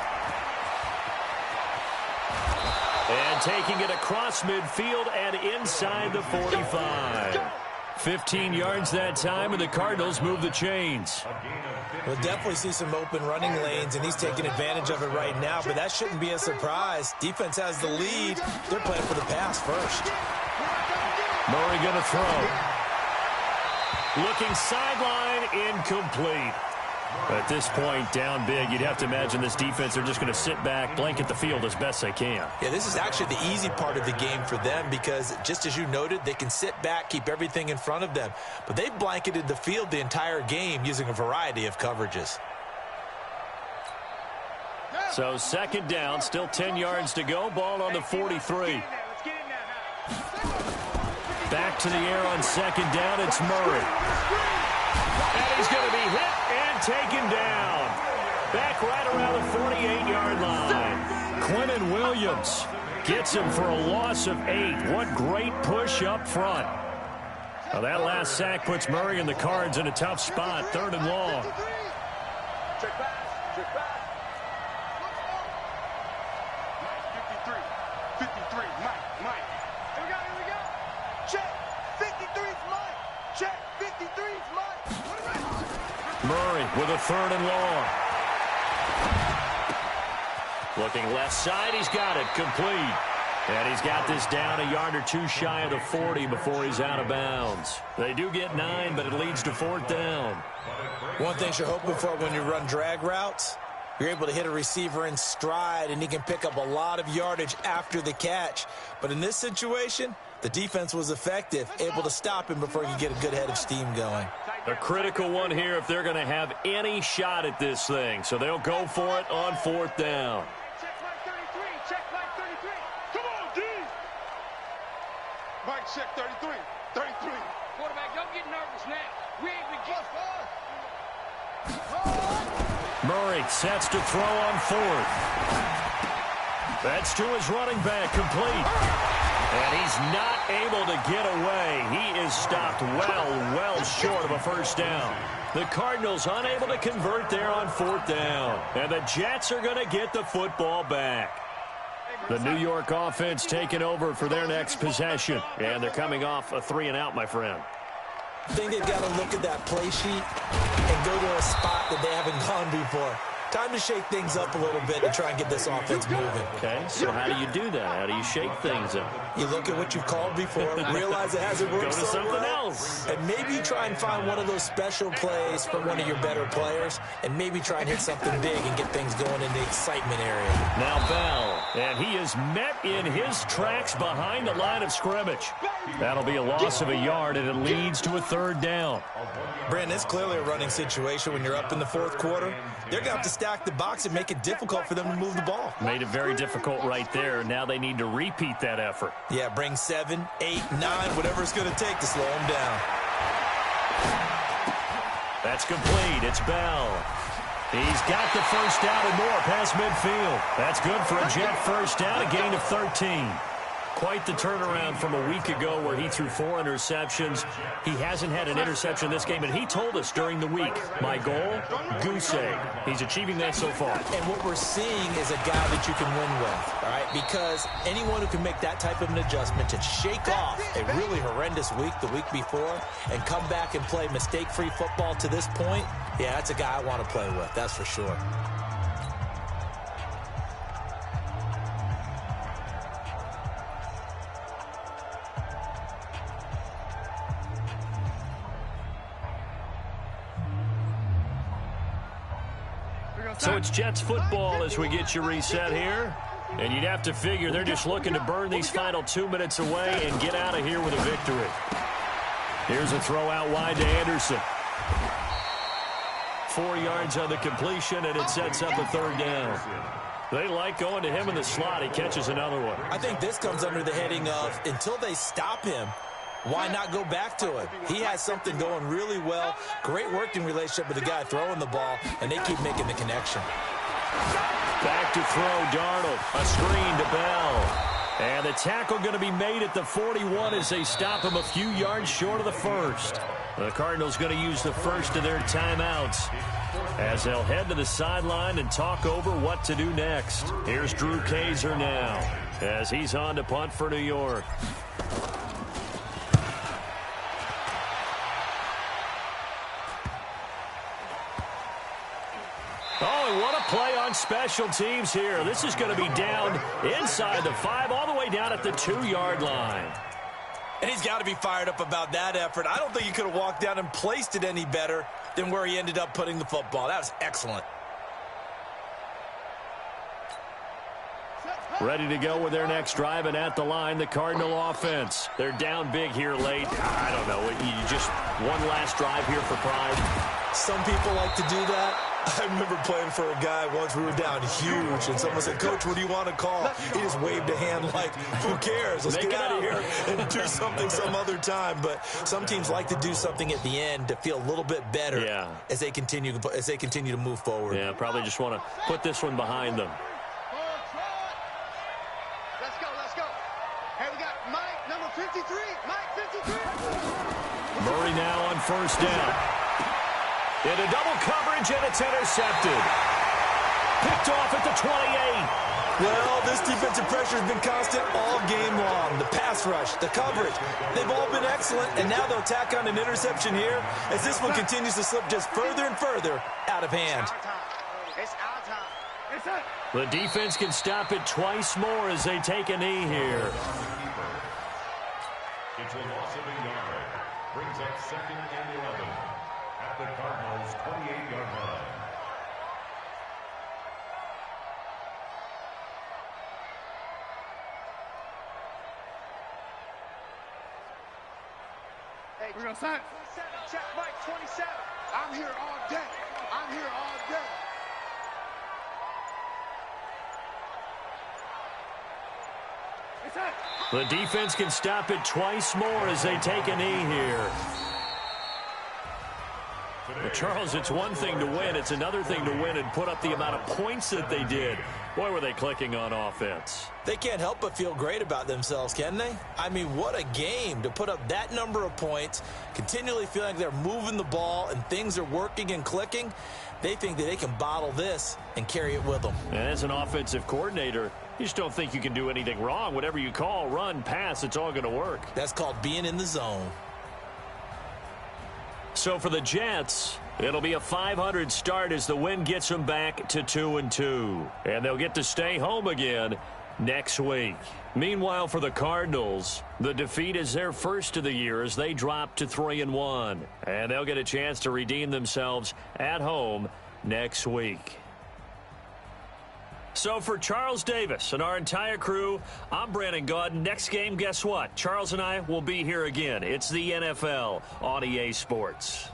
And taking it across midfield and inside the 45. 15 yards that time, and the Cardinals move the chains. We'll definitely see some open running lanes, and he's taking advantage of it right now, but that shouldn't be a surprise. Defense has the lead. They're playing for the pass first. Murray going to throw. Looking sideline, incomplete. At this point, down big, you'd have to imagine this defense, they're just going to sit back, blanket the field as best they can. Yeah, this is actually the easy part of the game for them because, just as you noted, they can sit back, keep everything in front of them. But they've blanketed the field the entire game using a variety of coverages. So 2nd down, still 10 yards to go, ball on the 43. Back to the air on second down. It's Murray. And he's going to be hit and taken down. Back right around the 48-yard line. Quentin Williams gets him for a loss of 8. What great push up front. Well, that last sack puts Murray and the Cards in a tough spot. 3rd and long. Check pass. Check pass. 53. Mike. Here we go. Check. 53's Mike. Check. 53's Mike. Murray with a 3rd and long. Looking left side. He's got it. Complete. And he's got this down a yard or 2 shy of the 40 before he's out of bounds. They do get 9, but it leads to 4th down. One thing you're hoping for when you run drag routes, you're able to hit a receiver in stride, and he can pick up a lot of yardage after the catch. But in this situation, the defense was effective, able to stop him before he could get a good head of steam going. A critical one here if they're going to have any shot at this thing. So they'll go for it on 4th down. Check Mike 33. Check Mike 33. Come on, D. Mike, check 33. 33. Quarterback, don't get nervous now. We ain't been just Murray sets to throw on 4th. That's to his running back, complete. And he's not able to get away. He is stopped well short of a 1st down. The Cardinals unable to convert there on 4th down. And the Jets are going to get the football back. The New York offense taking over for their next possession. And they're coming off a 3-and-out, my friend. I think they've got to look at that play sheet and go to a spot that they haven't gone before. Time to shake things up a little bit and try and get this offense moving. Okay, so how do you do that? How do you shake things up? You look at what you've called before, realize it hasn't worked Go to so something well, else. and maybe try and find one of those special plays from one of your better players, and maybe try and hit something big and get things going in the excitement area. Now Bell, and he is met in his tracks behind the line of scrimmage. That'll be a loss of a yard, and it leads to a 3rd down. Brandon, it's clearly a running situation when you're up in the 4th quarter. They're going to have to stack the box and make it difficult for them to move the ball. Made it very difficult right there. Now they need to repeat that effort. Yeah, bring 7, 8, 9, whatever it's going to take to slow them down. That's complete. It's Bell. He's got the 1st down and more past midfield. That's good for a Jet 1st down, a gain of 13. Quite the turnaround from a week ago where he threw 4 interceptions. He hasn't had an interception this game, and he told us during the week, my goal, goose egg. He's achieving that so far. And what we're seeing is a guy that you can win with, all right? Because anyone who can make that type of an adjustment to shake off a really horrendous week the week before and come back and play mistake-free football to this point, yeah, that's a guy I want to play with, that's for sure. So it's Jets football as we get you reset here. And you'd have to figure they're just looking to burn these final 2 minutes away and get out of here with a victory. Here's a throw out wide to Anderson. 4 yards on the completion, and it sets up a 3rd down. They like going to him in the slot. He catches another one. I think this comes under the heading of until they stop him, why not go back to him? He has something going really well. Great working relationship with the guy throwing the ball, and they keep making the connection. Back to throw, Darnold. A screen to Bell. And the tackle going to be made at the 41 as they stop him a few yards short of the 1st. The Cardinals going to use the first of their timeouts as they'll head to the sideline and talk over what to do next. Here's Drew Kaiser now as he's on to punt for New York. Oh, and what a play on special teams here. This is going to be down inside the 5, all the way down at the 2-yard line. And he's got to be fired up about that effort. I don't think he could have walked down and placed it any better than where he ended up putting the football. That was excellent. Ready to go with their next drive, and at the line, the Cardinal offense. They're down big here late. I don't know. You just one last drive here for pride. Some people like to do that. I remember playing for a guy once. We were down huge, and someone said, "Coach, what do you want to call?" He just waved a hand like, "Who cares? Let's get out of here and do something some other time." But some teams like to do something at the end to feel a little bit better as they continue to move forward. Yeah, probably just want to put this one behind them. Let's go. Hey, we got Mike, number 53. Mike, 53. Murray now on first down. Into double coverage, and it's intercepted. Picked off at the 28. Well, this defensive pressure has been constant all game long. The pass rush, the coverage, they've all been excellent, and now they'll tack on an interception here as this one continues to slip just further and further out of hand. It's our time. It's it. The defense can stop it twice more as they take a knee here. It's a loss of a yard. Brings up 2nd and 11 at the Cardinals' 28-yard line. Hey, we're gonna sign. 27. Check Mike, 27. I'm here all day. I'm here all day. The defense can stop it twice more as they take a knee here. Well, Charles, it's one thing to win. It's another thing to win and put up the amount of points that they did. Boy, were they clicking on offense. They can't help but feel great about themselves, can they? I mean, what a game to put up that number of points, continually feeling like they're moving the ball and things are working and clicking. They think that they can bottle this and carry it with them. And as an offensive coordinator, you just don't think you can do anything wrong. Whatever you call, run, pass, it's all going to work. That's called being in the zone. So for the Jets, it'll be a .500 start as the win gets them back to 2-2. And they'll get to stay home again next week. Meanwhile, for the Cardinals, the defeat is their first of the year as they drop to 3-1. And they'll get a chance to redeem themselves at home next week. So for Charles Davis and our entire crew, I'm Brandon Gaudin. Next game, guess what? Charles and I will be here again. It's the NFL on EA Sports.